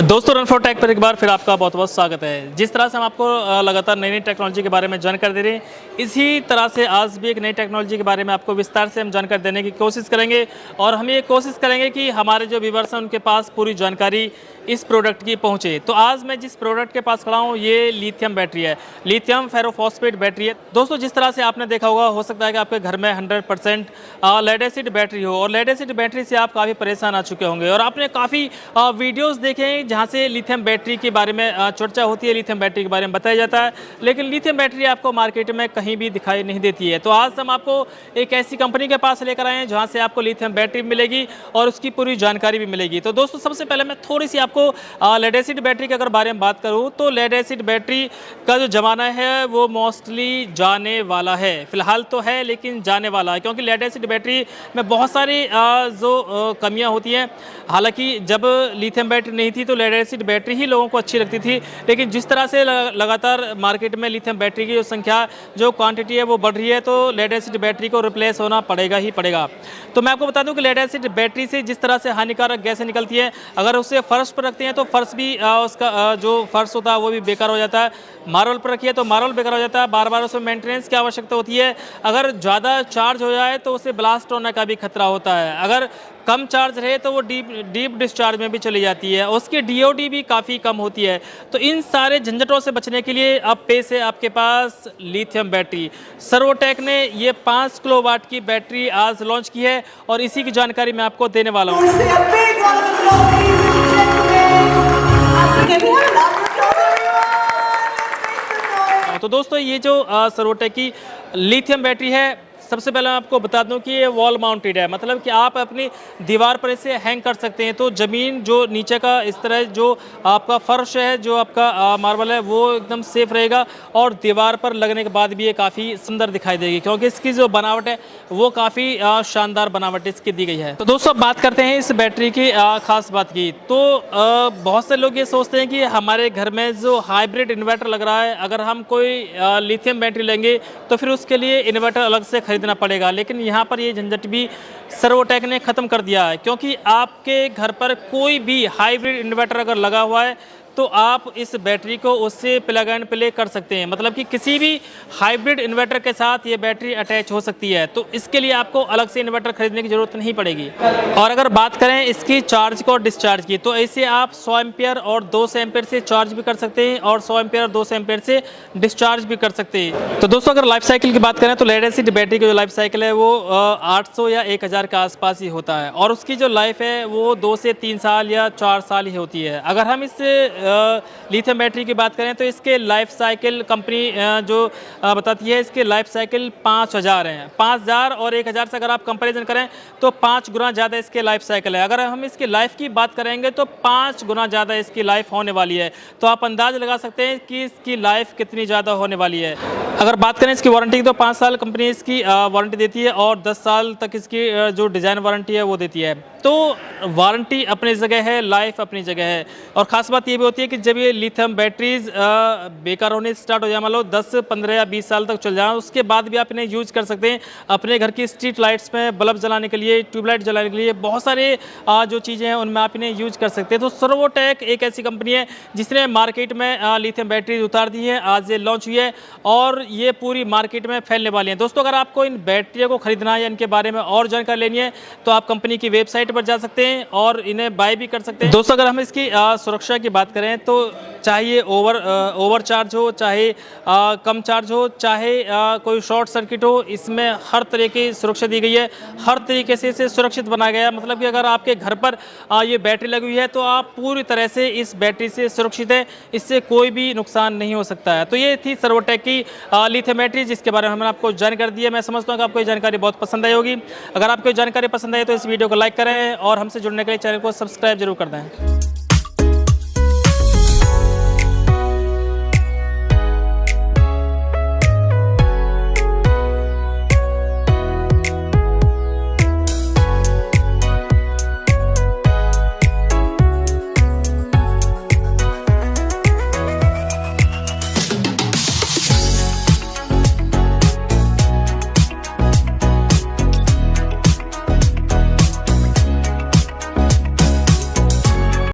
दोस्तों run for take पर एक बार फिर आपका बहुत बहुत स्वागत है। जिस तरह से हम आपको लगातार नई नई टेक्नोलॉजी के बारे में जानकारी दे रहे हैं, इसी तरह से आज भी एक नई टेक्नोलॉजी के बारे में आपको विस्तार से हम जानकारी देने की कोशिश करेंगे और हम ये कोशिश करेंगे कि हमारे जो व्यूअर्स हैं उनके पास पूरी जानकारी इस प्रोडक्ट की पहुंचे। तो आज मैं जिस प्रोडक्ट के पास खड़ा हूँ ये लिथियम बैटरी है, लिथियम फेरोफॉस्फेट बैटरी है। दोस्तों जिस तरह से आपने देखा होगा, हो सकता है कि आपके घर में 100% लेड एसिड बैटरी हो और लेड एसिड बैटरी से आप काफ़ी परेशान आ चुके होंगे और आपने काफ़ी वीडियोस देखे हैं जहाँ से लिथियम बैटरी के बारे में चर्चा होती है, लिथियम बैटरी के बारे में बताया जाता है, लेकिन लिथियम बैटरी आपको मार्केट में कहीं भी दिखाई नहीं देती है। तो आज हम आपको एक ऐसी कंपनी के पास लेकर आए हैं जहाँ से आपको लिथियम बैटरी मिलेगी और उसकी पूरी जानकारी भी मिलेगी। तो दोस्तों सबसे पहले मैं थोड़ी सी आपको लेड एसिड बैटरी के अगर बारे में बात करूँ तो लेड एसिड बैटरी का जो ज़माना है वो मोस्टली जाने वाला है। फिलहाल तो है लेकिन जाने वाला है, क्योंकि लेड एसिड बैटरी में बहुत सारी जो कमियां होती हैं। हालांकि जब लिथियम बैटरी नहीं थी तो लेड एसिड बैटरी ही लोगों को अच्छी लगती थी, लेकिन जिस तरह से लगातार मार्केट में लिथियम बैटरी की जो संख्या, जो क्वांटिटी है वो बढ़ रही है, तो लेड एसिड बैटरी को रिप्लेस होना पड़ेगा ही पड़ेगा। तो मैं आपको बता दूं कि लेड एसिड बैटरी से जिस तरह से हानिकारक गैसें निकलती हैं, अगर उसे फर्श पर रखते हैं तो फर्श भी उसका जो फर्श होता है वो भी बेकार हो जाता है। मार्बल पर रखिए तो मार्बल बेकार हो जाता है, बार बार उसमें मेंटेनेंस की आवश्यकता होती है। अगर ज़्यादा चार्ज हो जाए तो उसे ब्लास्ट होने का भी खतरा होता है। अगर कम चार्ज रहे तो वो डीप डिस्चार्ज में भी चली जाती है, उसकी DOD भी काफ़ी कम होती है। तो इन सारे झंझटों से बचने के लिए अब पेश है आपके पास लिथियम बैटरी। सर्वोटेक ने ये 5 किलोवाट की बैटरी आज लॉन्च की है और इसी की जानकारी मैं आपको देने वाला हूँ। तो दोस्तों ये जो सर्वोटेक की लिथियम बैटरी है, सबसे पहले मैं आपको बता दूं कि ये वॉल माउंटेड है, मतलब कि आप अपनी दीवार पर इसे हैंग कर सकते हैं। तो ज़मीन जो नीचे का इस तरह जो आपका फर्श है, जो आपका मार्बल है, वो एकदम सेफ रहेगा और दीवार पर लगने के बाद भी ये काफ़ी सुंदर दिखाई देगी, क्योंकि इसकी जो बनावट है वो काफ़ी शानदार बनावट इसकी दी गई है। तो दोस्तों अब बात करते हैं इस बैटरी की ख़ास बात की। तो बहुत से लोग ये सोचते हैं कि हमारे घर में जो हाइब्रिड इन्वर्टर लग रहा है, अगर हम कोई लिथियम बैटरी लेंगे तो फिर उसके लिए इन्वर्टर अलग से खरीदना पड़ेगा, लेकिन यहाँ पर ये झंझट भी सर्वोटेक ने ख़त्म कर दिया है। क्योंकि आपके घर पर कोई भी हाइब्रिड इन्वर्टर अगर लगा हुआ है तो आप इस बैटरी को उससे प्लग एंड प्ले कर सकते हैं, मतलब कि किसी भी हाइब्रिड इन्वर्टर के साथ ये बैटरी अटैच हो सकती है। तो इसके लिए आपको अलग से इन्वर्टर खरीदने की ज़रूरत नहीं पड़ेगी। और अगर बात करें इसकी चार्ज को डिस्चार्ज की, तो ऐसे आप 100 एम्पियर और 200 एम्पियर से चार्ज भी कर सकते हैं और 100 एम्पियर और 200 एम्पियर से डिस्चार्ज भी कर सकते हैं। तो दोस्तों अगर लाइफ साइकिल की बात करें तो लेड एसिड बैटरी की जो लाइफ साइकिल है वो 800 या 1000 के आसपास ही होता है और उसकी जो लाइफ है वो 2 से 3 साल या 4 साल ही होती है। अगर हम इससे लिथियम बैटरी की बात करें तो इसके लाइफ साइकिल कंपनी जो बताती है, इसके लाइफ साइकिल 5000 हैं। 5000 और 1000 से अगर आप कंपैरिजन करें तो 5 गुना ज़्यादा इसके लाइफ साइकिल है। अगर हम इसकी लाइफ की बात करेंगे तो 5 गुना ज़्यादा इसकी लाइफ होने वाली है। तो आप अंदाज़ लगा सकते हैं कि इसकी लाइफ कितनी ज़्यादा होने वाली है। अगर बात करें इसकी वारंटी की तो 5 साल कंपनी इसकी वारंटी देती है और 10 साल तक इसकी जो डिज़ाइन वारंटी है वो देती है। तो वारंटी अपनी जगह है, लाइफ अपनी जगह है। और ख़ास बात ये भी होती है कि जब ये लिथियम बैटरीज बेकार होने स्टार्ट हो जाए, मान लो 10, 15 या 20 साल तक चल जाए, उसके बाद भी आप इन्हें यूज़ कर सकते हैं अपने घर की स्ट्रीट लाइट्स में, बल्ब जलाने के लिए, ट्यूबलाइट जलाने के लिए, बहुत सारे जो चीज़ें हैं उनमें आप इन्हें यूज कर सकते हैं। तो सर्वोटेक एक ऐसी कंपनी है जिसने मार्केट में लिथियम बैटरीज उतार दी है। आज ये लॉन्च हुई है और ये पूरी मार्केट में फैलने वाली है। दोस्तों अगर आपको इन बैटरियों को खरीदना है या इनके बारे में और जानकारी लेनी है तो आप कंपनी की वेबसाइट पर जा सकते हैं और इन्हें बाय भी कर सकते हैं। दोस्तों अगर हम इसकी सुरक्षा की बात करें तो चाहे ओवर चार्ज हो, चाहे कम चार्ज हो, चाहे कोई शॉर्ट सर्किट हो, इसमें हर तरह की सुरक्षा दी गई है। हर तरीके से इसे सुरक्षित बनाया गया है, मतलब कि अगर आपके घर पर ये बैटरी लगी हुई है तो आप पूरी तरह से इस बैटरी से सुरक्षित हैं, इससे कोई भी नुकसान नहीं हो सकता है। तो ये थी सर्वोटेक की लिथियम बैटरी जिसके बारे में हमने आपको जानकारी दी है। मैं समझता हूँ कि आपको ये जानकारी बहुत पसंद आई होगी। अगर आपको ये जानकारी पसंद आई तो इस वीडियो को लाइक करें और हमसे जुड़ने के लिए चैनल को सब्सक्राइब जरूर कर दें।